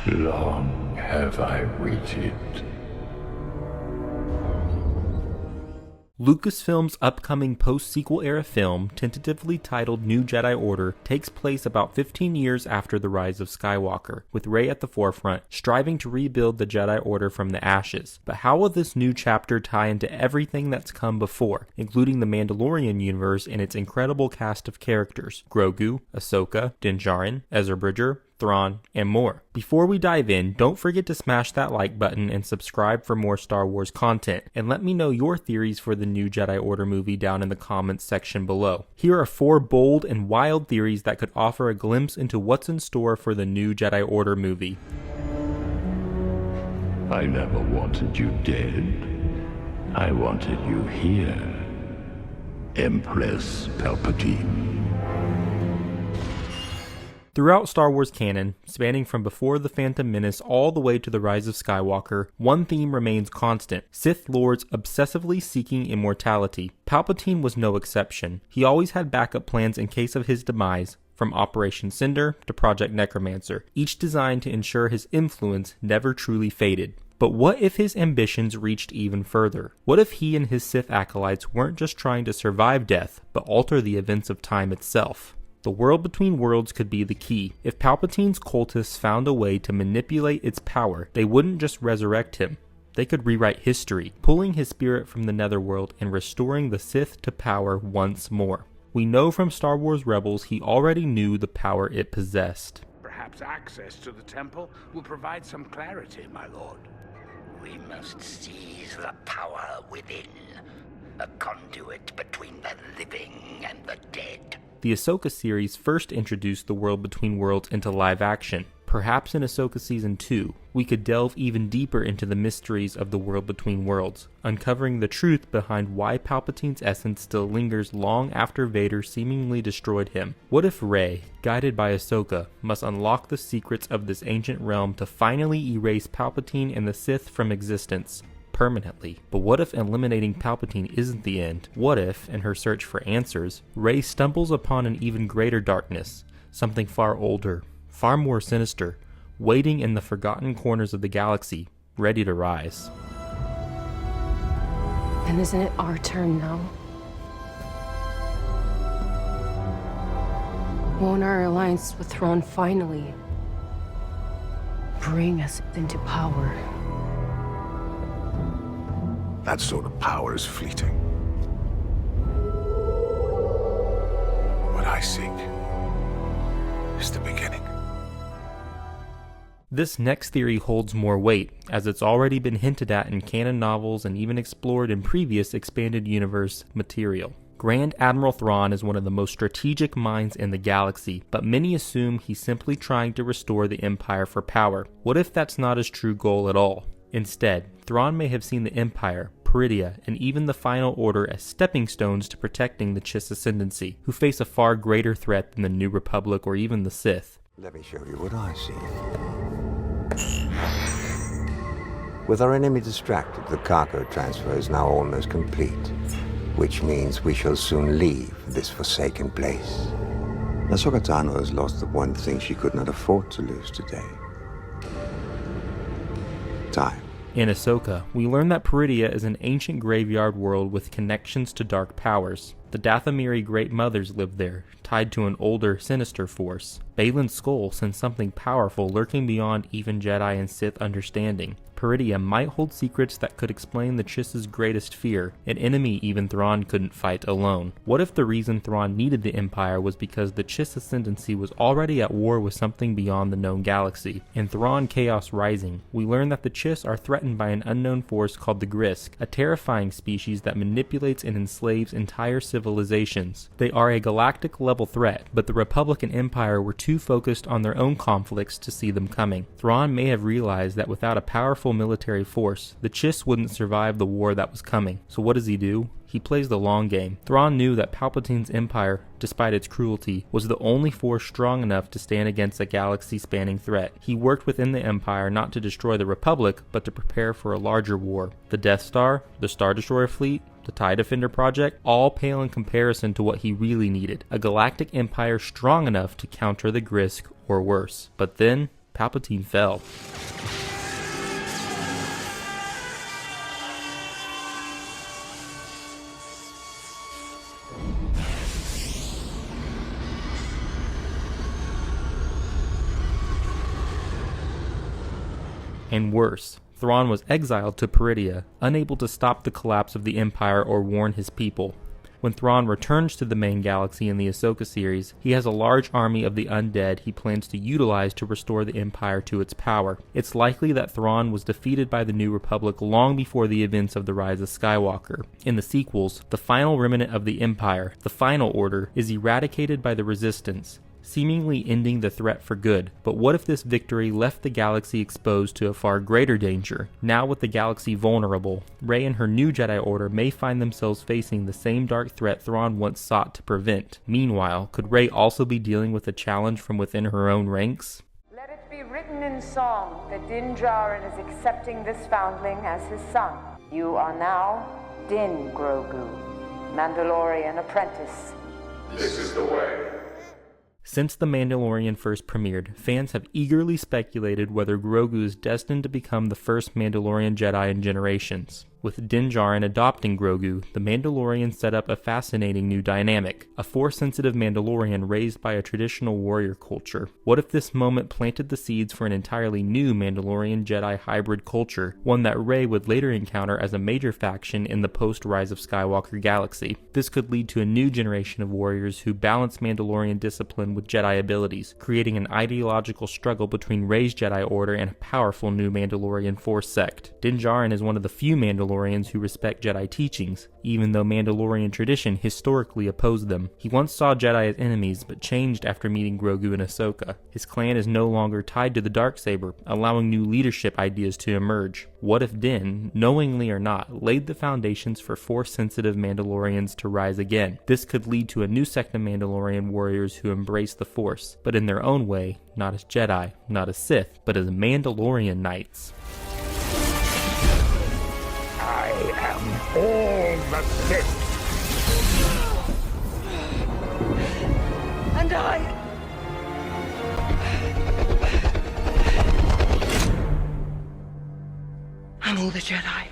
Long have I waited. Lucasfilm's upcoming post-sequel era film, tentatively titled New Jedi Order, takes place about 15 years after the rise of Skywalker, with Rey at the forefront, striving to rebuild the Jedi Order from the ashes. But how will this new chapter tie into everything that's come before, including the Mandalorian universe and its incredible cast of characters: Grogu, Ahsoka, Din Djarin, Ezra Bridger, Thrawn, and more. Before we dive in, don't forget to smash that like button and subscribe for more Star Wars content, and let me know your theories for the new Jedi Order movie down in the comments section below. Here are 4 bold and wild theories that could offer a glimpse into what's in store for the new Jedi Order movie. I never wanted you dead. I wanted you here, Empress Palpatine. Throughout Star Wars canon, spanning from before The Phantom Menace all the way to the rise of Skywalker, one theme remains constant: Sith Lords obsessively seeking immortality. Palpatine was no exception. He always had backup plans in case of his demise, from Operation Cinder to Project Necromancer, each designed to ensure his influence never truly faded. But what if his ambitions reached even further? What if he and his Sith acolytes weren't just trying to survive death, but alter the events of time itself? The world between worlds could be the key. If Palpatine's cultists found a way to manipulate its power, they wouldn't just resurrect him. They could rewrite history, pulling his spirit from the netherworld and restoring the Sith to power once more. We know from Star Wars Rebels he already knew the power it possessed. Perhaps access to the temple will provide some clarity, my lord. We must seize the power within, a conduit between the living and the dead. The Ahsoka series first introduced the world between worlds into live action. Perhaps in Ahsoka Season 2, we could delve even deeper into the mysteries of the world between worlds, uncovering the truth behind why Palpatine's essence still lingers long after Vader seemingly destroyed him. What if Rey, guided by Ahsoka, must unlock the secrets of this ancient realm to finally erase Palpatine and the Sith from existence permanently? But what if eliminating Palpatine isn't the end? What if, in her search for answers, Rey stumbles upon an even greater darkness, something far older, far more sinister, waiting in the forgotten corners of the galaxy, ready to rise? And isn't it our turn now? Won't our alliance with Thrawn finally bring us into power? That sort of power is fleeting. What I seek is the beginning. This next theory holds more weight, as it's already been hinted at in canon novels and even explored in previous expanded universe material. Grand Admiral Thrawn is one of the most strategic minds in the galaxy, but many assume he's simply trying to restore the Empire for power. What if that's not his true goal at all? Instead, Thrawn may have seen the Empire, Peridea, and even the Final Order as stepping stones to protecting the Chiss ascendancy, who face a far greater threat than the New Republic or even the Sith. Let me show you what I see. With our enemy distracted, the cargo transfer is now almost complete, which means we shall soon leave this forsaken place. Ahsoka Tano has lost the one thing she could not afford to lose today. Time. In Ahsoka, we learn that Peridea is an ancient graveyard world with connections to dark powers. The Dathomiri Great Mothers live there, tied to an older, sinister force. Balin's skull sends something powerful lurking beyond even Jedi and Sith understanding. Peridea might hold secrets that could explain the Chiss's greatest fear, an enemy even Thrawn couldn't fight alone. What if the reason Thrawn needed the Empire was because the Chiss ascendancy was already at war with something beyond the known galaxy? In Thrawn Chaos Rising, we learn that the Chiss are threatened by an unknown force called the Grisk, a terrifying species that manipulates and enslaves entire civilizations. They are a galactic-level threat, but the Republic and Empire were too focused on their own conflicts to see them coming. Thrawn may have realized that without a powerful military force, the Chiss wouldn't survive the war that was coming. So what does he do? He plays the long game. Thrawn knew that Palpatine's empire, despite its cruelty, was the only force strong enough to stand against a galaxy-spanning threat. He worked within the Empire not to destroy the Republic, but to prepare for a larger war. The Death Star, the Star Destroyer fleet, the TIE Defender project, all pale in comparison to what he really needed: a galactic empire strong enough to counter the Grisk or worse. But then, Palpatine fell. And worse, Thrawn was exiled to Peridea, unable to stop the collapse of the Empire or warn his people. When Thrawn returns to the main galaxy in the Ahsoka series, he has a large army of the undead he plans to utilize to restore the Empire to its power. It's likely that Thrawn was defeated by the New Republic long before the events of The Rise of Skywalker. In the sequels, the final remnant of the Empire, the Final Order, is eradicated by the Resistance, seemingly ending the threat for good. But what if this victory left the galaxy exposed to a far greater danger? Now with the galaxy vulnerable, Rey and her new Jedi Order may find themselves facing the same dark threat Thrawn once sought to prevent. Meanwhile, could Rey also be dealing with a challenge from within her own ranks? Let it be written in song that Din Djarin is accepting this foundling as his son. You are now Din Grogu, Mandalorian apprentice. This is the way. Since The Mandalorian first premiered, fans have eagerly speculated whether Grogu is destined to become the first Mandalorian Jedi in generations. With Din Djarin adopting Grogu, the Mandalorian set up a fascinating new dynamic, a Force-sensitive Mandalorian raised by a traditional warrior culture. What if this moment planted the seeds for an entirely new Mandalorian Jedi hybrid culture, one that Rey would later encounter as a major faction in the post-Rise of Skywalker galaxy? This could lead to a new generation of warriors who balance Mandalorian discipline with Jedi abilities, creating an ideological struggle between Rey's Jedi Order and a powerful new Mandalorian Force sect. Din Djarin is one of the few Mandalorians who respect Jedi teachings, even though Mandalorian tradition historically opposed them. He once saw Jedi as enemies, but changed after meeting Grogu and Ahsoka. His clan is no longer tied to the Darksaber, allowing new leadership ideas to emerge. What if Din, knowingly or not, laid the foundations for Force-sensitive Mandalorians to rise again? This could lead to a new sect of Mandalorian warriors who embrace the Force, but in their own way, not as Jedi, not as Sith, but as Mandalorian Knights. I am all the Sith. And I... I'm all the Jedi.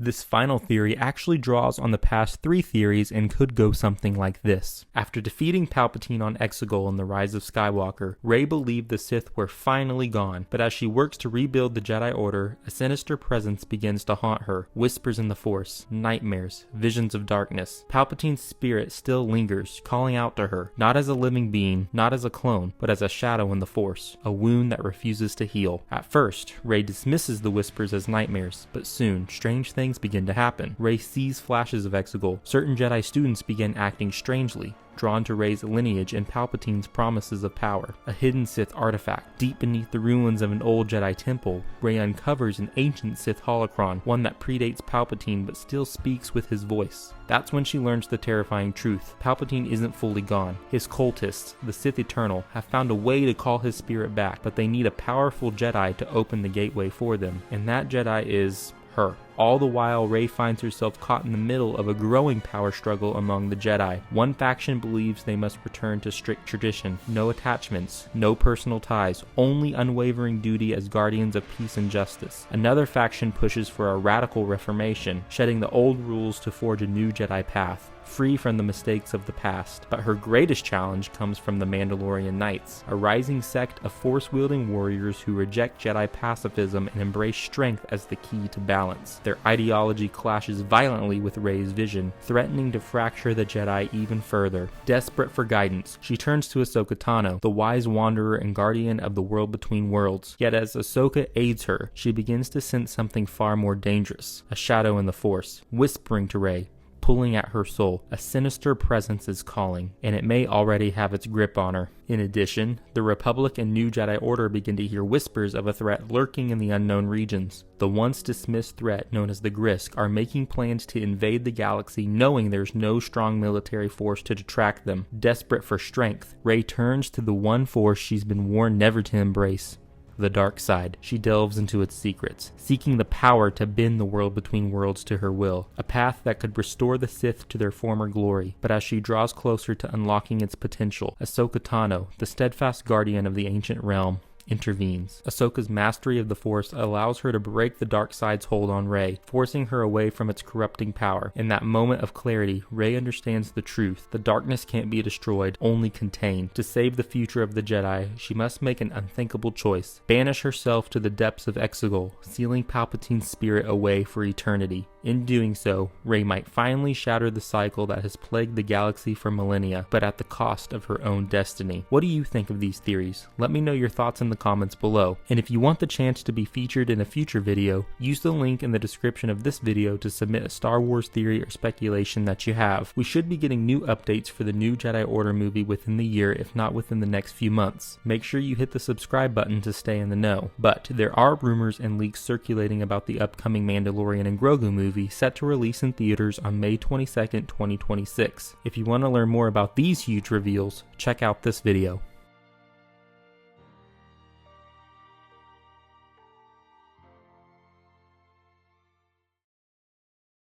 This final theory actually draws on the past three theories and could go something like this. After defeating Palpatine on Exegol in The Rise of Skywalker, Rey believed the Sith were finally gone, but as she works to rebuild the Jedi Order, a sinister presence begins to haunt her, whispers in the Force, nightmares, visions of darkness. Palpatine's spirit still lingers, calling out to her, not as a living being, not as a clone, but as a shadow in the Force, a wound that refuses to heal. At first, Rey dismisses the whispers as nightmares, but soon, strange things begin to happen. Rey sees flashes of Exegol. Certain Jedi students begin acting strangely, drawn to Rey's lineage and Palpatine's promises of power. A hidden Sith artifact. Deep beneath the ruins of an old Jedi temple, Rey uncovers an ancient Sith holocron, one that predates Palpatine but still speaks with his voice. That's when she learns the terrifying truth. Palpatine isn't fully gone. His cultists, the Sith Eternal, have found a way to call his spirit back, but they need a powerful Jedi to open the gateway for them, and that Jedi is her. All the while, Rey finds herself caught in the middle of a growing power struggle among the Jedi. One faction believes they must return to strict tradition, no attachments, no personal ties, only unwavering duty as guardians of peace and justice. Another faction pushes for a radical reformation, shedding the old rules to forge a new Jedi path, free from the mistakes of the past. But her greatest challenge comes from the Mandalorian Knights, a rising sect of Force-wielding warriors who reject Jedi pacifism and embrace strength as the key to balance. Their ideology clashes violently with Rey's vision, threatening to fracture the Jedi even further. Desperate for guidance, she turns to Ahsoka Tano, the wise wanderer and guardian of the world between worlds. Yet as Ahsoka aids her, she begins to sense something far more dangerous, a shadow in the Force, whispering to Rey, pulling at her soul. A sinister presence is calling, and it may already have its grip on her. In addition, the Republic and New Jedi Order begin to hear whispers of a threat lurking in the unknown regions. The once dismissed threat known as the Grisk are making plans to invade the galaxy, knowing there's no strong military force to detract them. Desperate for strength, Rey turns to the one force she's been warned never to embrace, the dark side. She delves into its secrets, seeking the power to bend the world between worlds to her will, a path that could restore the Sith to their former glory. But as she draws closer to unlocking its potential, Ahsoka Tano, the steadfast guardian of the ancient realm, intervenes. Ahsoka's mastery of the Force allows her to break the dark side's hold on Rey, forcing her away from its corrupting power. In that moment of clarity, Rey understands the truth. The darkness can't be destroyed, only contained. To save the future of the Jedi, she must make an unthinkable choice. Banish herself to the depths of Exegol, sealing Palpatine's spirit away for eternity. In doing so, Rey might finally shatter the cycle that has plagued the galaxy for millennia, but at the cost of her own destiny. What do you think of these theories? Let me know your thoughts in the comments below. And if you want the chance to be featured in a future video, use the link in the description of this video to submit a Star Wars theory or speculation that you have. We should be getting new updates for the new Jedi Order movie within the year, if not within the next few months. Make sure you hit the subscribe button to stay in the know. But there are rumors and leaks circulating about the upcoming Mandalorian and Grogu movie set to release in theaters on May 22nd, 2026. If you want to learn more about these huge reveals, check out this video.